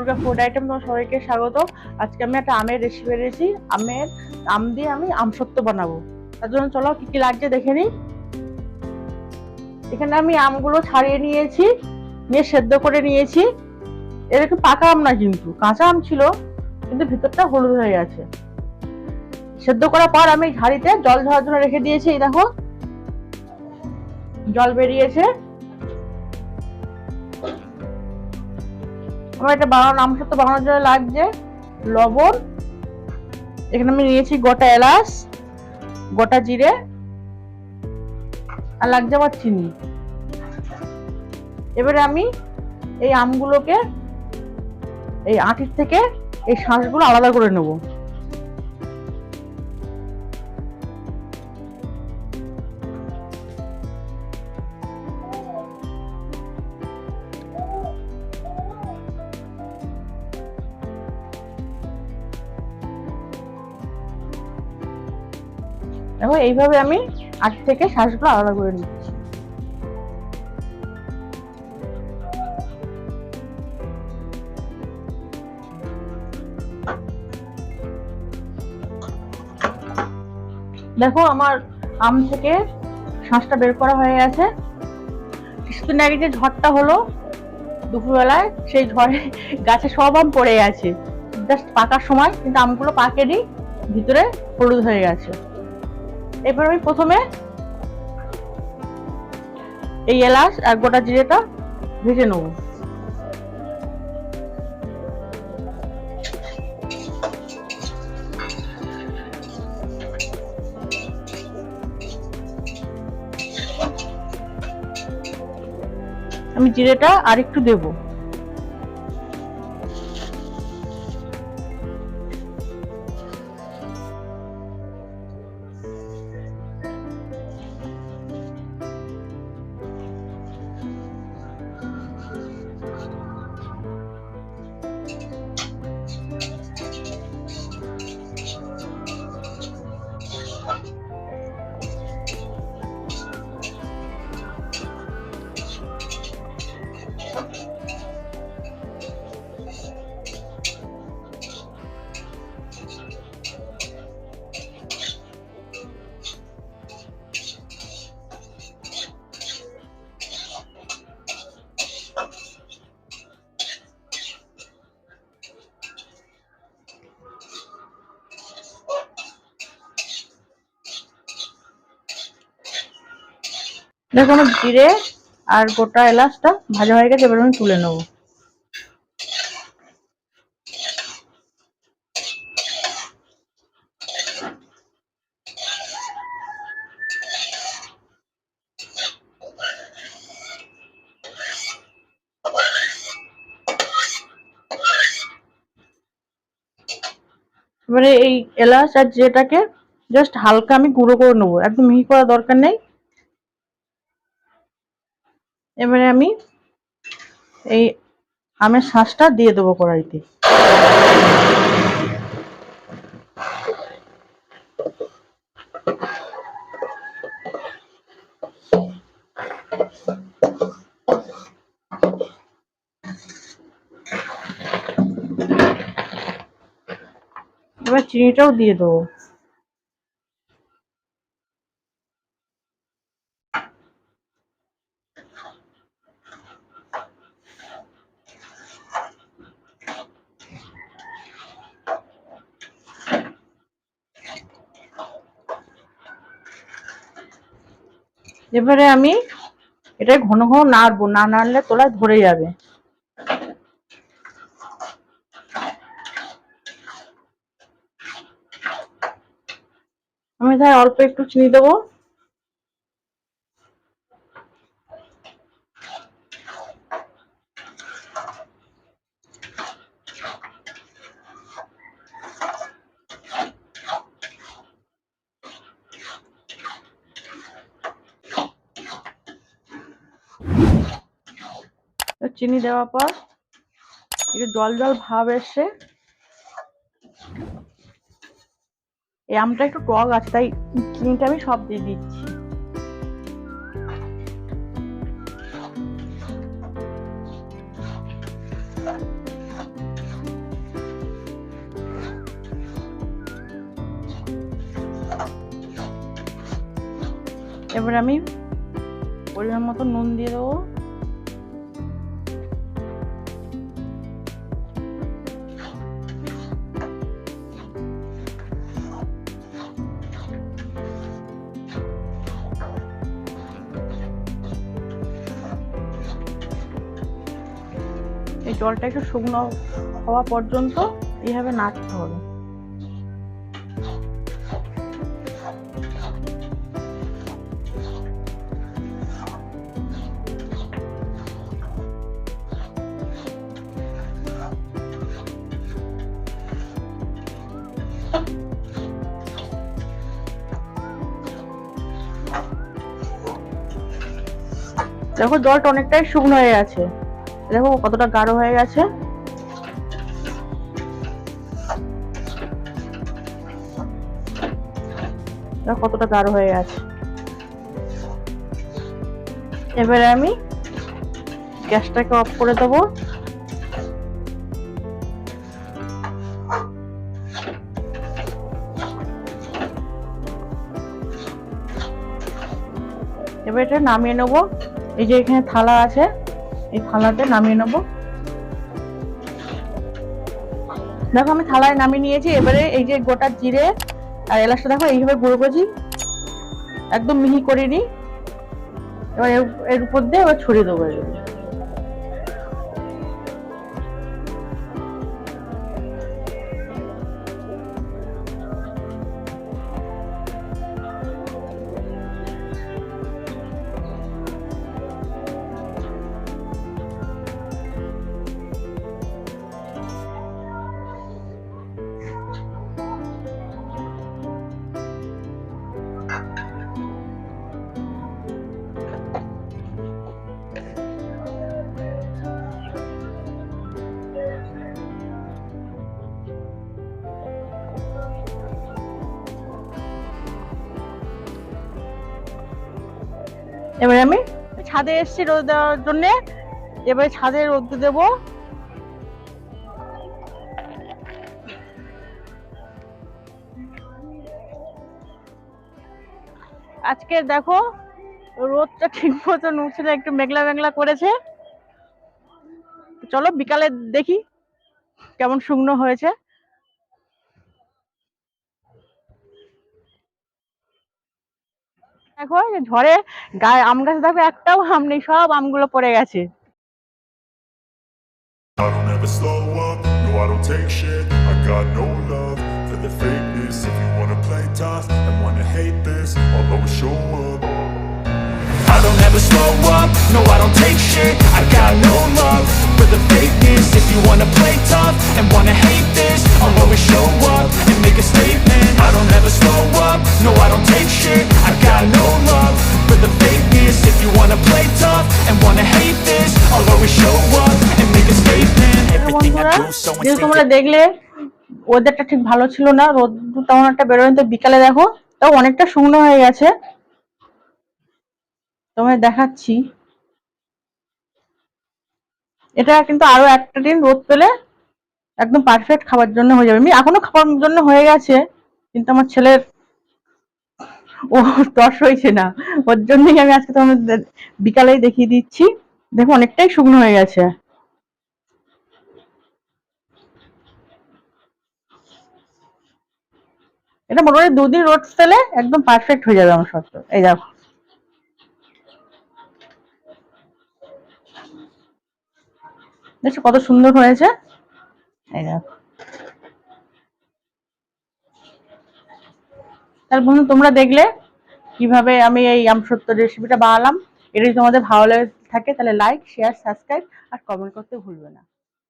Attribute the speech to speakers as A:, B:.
A: Sagarika food item তোমার সবাইকে স্বাগত। আজকে আমি একটা আমের রেসিপি এনেছি। আম দিয়ে আমি আমসত্ব বানাবো। তার জন্য চলো কি কি লাগছে দেখে নিই। এখানে আমি আমগুলো ছাড়িয়ে নিয়েছি, নিয়ে সেদ্ধ করে নিয়েছি। এর একটু পাকা আম না, কিন্তু কাঁচা আম ছিল, কিন্তু ভিতরটা হলুদ হয়ে গেছে। সেদ্ধ করার পর আমি ঝাড়িতে জল ঝরার জন্য রেখে দিয়েছি। এই দেখো জল বেরিয়েছে। আমার এটা আমসত্ব বানানোর জন্য লাগছে লবণ। এখানে আমি নিয়েছি গোটা এলাচ, গোটা জিরে, আর লাগছে আমার চিনি। এবারে আমি এই আমগুলোকে এই আঁটির থেকে এই শাঁসগুলো আলাদা করে নেব। দেখো এইভাবে আমি আঁটি থেকে শাঁসগুলো আলাদা করে নিচ্ছি। দেখো আমার আম থেকে শাঁসটা বের করা হয়ে গেছে। কিছুদিন আগে যে ঝড়টা হলো দুপুরবেলায়, সেই ঝড়ে গাছে সব আম পড়ে গেছে জাস্ট পাকার সময়, কিন্তু আমগুলো পাকেনি, ভিতরে হলুদ হয়ে গেছে। এবার আমি প্রথমে এই এলাচ আর গোটা জিরেটা ভেজে নেব। আমি জিরেটা আর একটু দেব। দেখো আমার জিরে আর গোটা এলাচটা ভাজা হয়ে গেছে। এবার আমি তুলে নেবো। এবারে এই এলাচ আর জিরেটাকে জাস্ট হালকা আমি গুঁড়ো করে নেবো, একদম মিহি করার দরকার নেই। এবারে আমি এই আমের শাঁসটা দিয়ে দেবো কড়াইতে। এবার চিনিটাও দিয়ে দেবো। এবারে আমি এটা ঘন ঘন নাড়বো, না নাড়লে তলায় ধরে যাবে। আমি তাই অল্প একটু চিনি দেবো। চিনি দেওয়ার পর একটু জল জল ভাব এসে, এই আমটা একটু টক আছে তাই চিনিটা আমি সব দিয়ে দিচ্ছি। এবার আমি পরিমাণ মতো নুন দিয়ে দেবো। এই জলটা একটু শুকনো হওয়া পর্যন্ত এইভাবে নাড়তে হবে। দেখো জলটা অনেকটাই শুকনো হয়ে গেছে, দেখো কতটা গাঢ় হয়ে গেছে। দেখো কতটা গাঢ় হয়ে গেছে। এবারে আমি গ্যাসটাকে অফ করে দেবো। এবার এটা নামিয়ে নেবো। এই যে এখানে থালা আছে, এই থালাতে নামিয়ে নেব। দেখো আমি থালায় নামিয়ে নিয়েছি। এবারে এই যে গোটা জিরে আর এলাচটা দেখো এইভাবে গুঁড়ো করেছি, একদম মিহি করিনি। এবার এর উপর দিয়ে এবার ছড়িয়ে দেবো। এবারে আমি ছাদে এসেছি রোদ দেওয়ার জন্য। এবারে ছাদে রোদ দেবো। আজকে দেখো রোদটা ঠিক মতন উঠছে না, একটু মেঘলা মেঘলা করেছে। চলো বিকালে দেখি কেমন শুকনো হয়েছে। দেখো ঝড়ে গায়ে আম গাছে দেখো একটাও আম নেই, সব আমগুলো পড়ে গেছে।
B: I don't ever slow up, no I don't take shit. I got no love for the fakeness. If you wanna play tough and wanna hate this, I'll always show up. I don't ever slow up, no I don't take shit. I got no love for the fakeness. If you wanna play tough and wanna hate this, I'll always show up and make a statement. I don't ever slow up, no I don't take shit. I got no love for the fakeness. If you wanna play tough and wanna hate this, I'll always show up and make a statement. Everything I do so
A: যেহেতু তোমরা দেখলে ওয়েদারটা ঠিক ভালো ছিল না, রোদ তেমন একটা বেরোয়নি, তো বিকালে দেখো তাও অনেকটা শুকনো হয়ে গেছে। তোমায় দেখাচ্ছি। এটা কিন্তু আরো একটা দিন রোদ পেলে একদম পারফেক্ট খাবার জন্য হয়ে যাবে। আমি এখনো খাবার জন্য হয়ে গেছে, কিন্তু আমার ছেলের ও তস হয়েছে না, ওর জন্যই আমি আজকে তোমাদের বিকালেই দেখিয়ে দিচ্ছি। দেখো অনেকটাই শুকনো হয়ে গেছে। এটা মোটামুটি 2 দিন রোদ পেলে আমসত পারফেক্ট হয়ে যাবে আমার সত্য। এই দেখো দেখছো কত সুন্দর হয়েছে। এই দেখো। তাহলে বন্ধু তোমরা দেখলে কিভাবে আমি এই আমসত্ব রেসিপিটা বানালাম। এটা যদি তোমাদের ভালো লাগে থাকে তাহলে লাইক, শেয়ার, সাবস্ক্রাইব আর কমেন্ট করতে ভুলবে না।